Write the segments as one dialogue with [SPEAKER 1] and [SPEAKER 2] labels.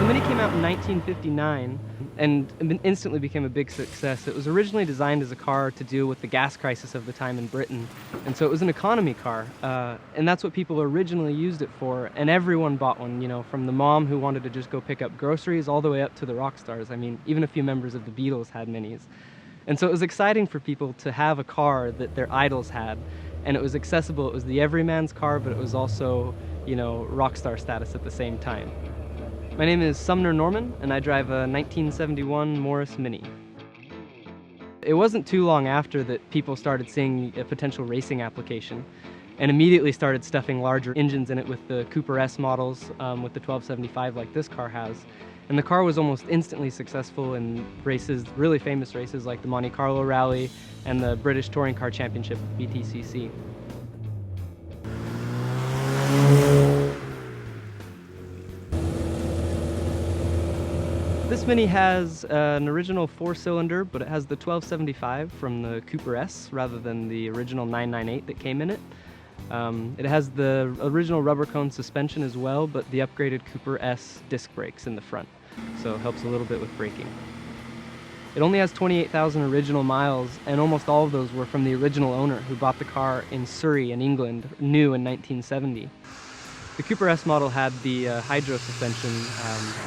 [SPEAKER 1] The Mini came out in 1959 and instantly became a big success. It was originally designed as a car to deal with the gas crisis of the time in Britain, and so it was an economy car, and that's what people originally used it for, and everyone bought one, you know, from the mom who wanted to just go pick up groceries all the way up to the rock stars. I mean, even a few members of the Beatles had Minis. And so it was exciting for people to have a car that their idols had, and it was accessible. It was the everyman's car, but it was also, you know, rock star status at the same time. My name is Sumner Norman, and I drive a 1971 Morris Mini. It wasn't too long after that people started seeing a potential racing application, and immediately started stuffing larger engines in it with the Cooper S models, with the 1275 like this car has. And the car was almost instantly successful in races, really famous races like the Monte Carlo Rally and the British Touring Car Championship, BTCC. This Mini has an original 4-cylinder, but it has the 1275 from the Cooper S rather than the original 998 that came in it. It has the original rubber cone suspension as well, but the upgraded Cooper S disc brakes in the front, so it helps a little bit with braking. It only has 28,000 original miles, and almost all of those were from the original owner who bought the car in Surrey in England, new in 1970. The Cooper S model had the hydro suspension,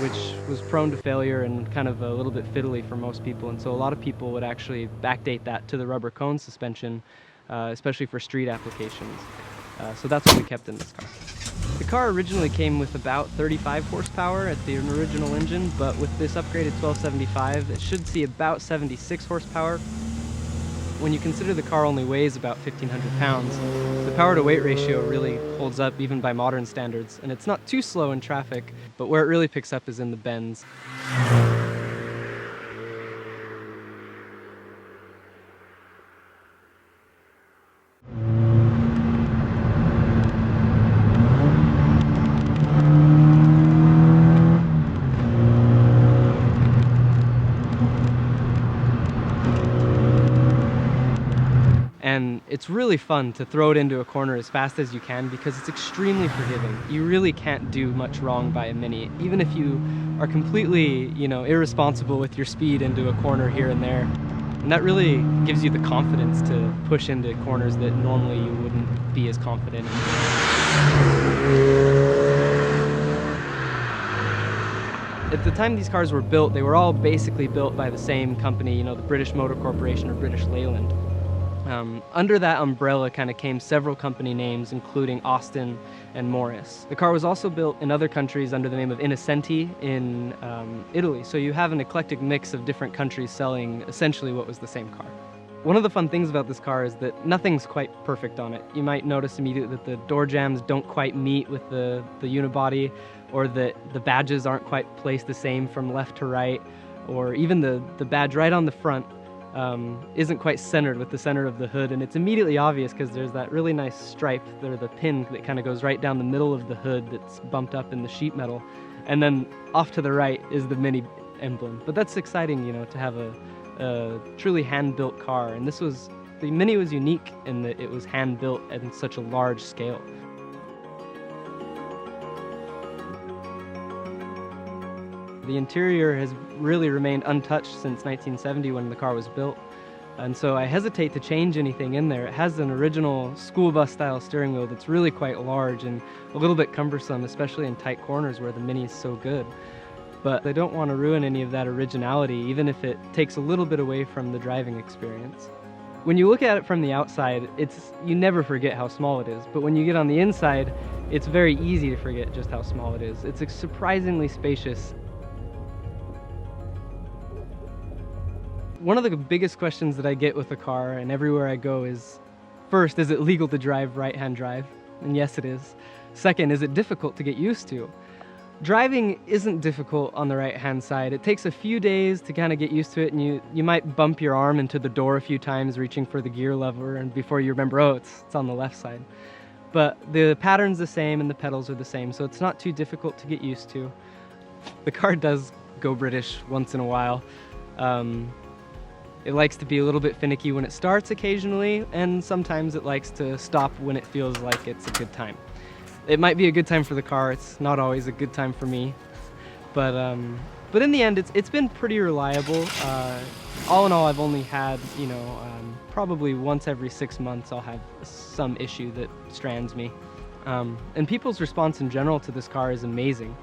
[SPEAKER 1] which was prone to failure and kind of a little bit fiddly for most people, and so a lot of people would actually backdate that to the rubber cone suspension, especially for street applications. So that's what we kept in this car. The car originally came with about 35 horsepower at the original engine, but with this upgraded 1275, it should see about 76 horsepower. When you consider the car only weighs about 1,500 pounds, the power-to-weight ratio really holds up even by modern standards, and it's not too slow in traffic, but where it really picks up is in the bends. And it's really fun to throw it into a corner as fast as you can because it's extremely forgiving. You really can't do much wrong by a Mini, even if you are completely, you know, irresponsible with your speed into a corner here and there. And that really gives you the confidence to push into corners that normally you wouldn't be as confident in. At the time these cars were built, they were all basically built by the same company, you know, the British Motor Corporation or British Leyland. Under that umbrella kind of came several company names, including Austin and Morris. The car was also built in other countries under the name of Innocenti in Italy, so you have an eclectic mix of different countries selling essentially what was the same car. One of the fun things about this car is that nothing's quite perfect on it. You might notice immediately that the door jambs don't quite meet with the unibody, or that the badges aren't quite placed the same from left to right, or even the badge right on the front isn't quite centered with the center of the hood, and it's immediately obvious because there's that really nice stripe there, the pin that kind of goes right down the middle of the hood that's bumped up in the sheet metal, and then off to the right is the Mini emblem. But that's exciting, you know, to have a truly hand-built car, and the Mini was unique in that it was hand-built at such a large scale. The interior has really remained untouched since 1970 when the car was built, and so I hesitate to change anything in there. It has an original school bus style steering wheel that's really quite large and a little bit cumbersome, especially in tight corners where the Mini is so good. But I don't want to ruin any of that originality, even if it takes a little bit away from the driving experience. When you look at it from the outside, you never forget how small it is, but when you get on the inside, it's very easy to forget just how small it is. It's surprisingly spacious. One of the biggest questions that I get with the car and everywhere I go is, first, is it legal to drive right-hand drive? And yes, it is. Second, is it difficult to get used to? Driving isn't difficult on the right-hand side. It takes a few days to kind of get used to it, and you might bump your arm into the door a few times reaching for the gear lever, and before you remember, oh, it's on the left side. But the pattern's the same and the pedals are the same, so it's not too difficult to get used to. The car does go British once in a while. It likes to be a little bit finicky when it starts occasionally, and sometimes it likes to stop when it feels like it's a good time. It might be a good time for the car, it's not always a good time for me. But in the end, it's been pretty reliable. All in all, I've only had, probably once every 6 months I'll have some issue that strands me. And people's response in general to this car is amazing.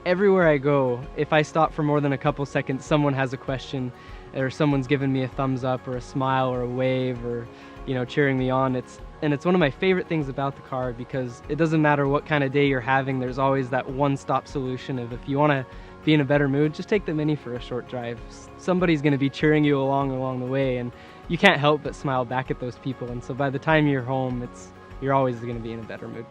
[SPEAKER 1] Everywhere I go, if I stop for more than a couple seconds, someone has a question, or someone's giving me a thumbs up or a smile or a wave, or cheering me on. It's one of my favorite things about the car, because it doesn't matter what kind of day you're having, there's always that one-stop solution of, if you want to be in a better mood, just take the Mini for a short drive. Somebody's going to be cheering you along the way, and you can't help but smile back at those people. And so by the time you're home, you're always going to be in a better mood.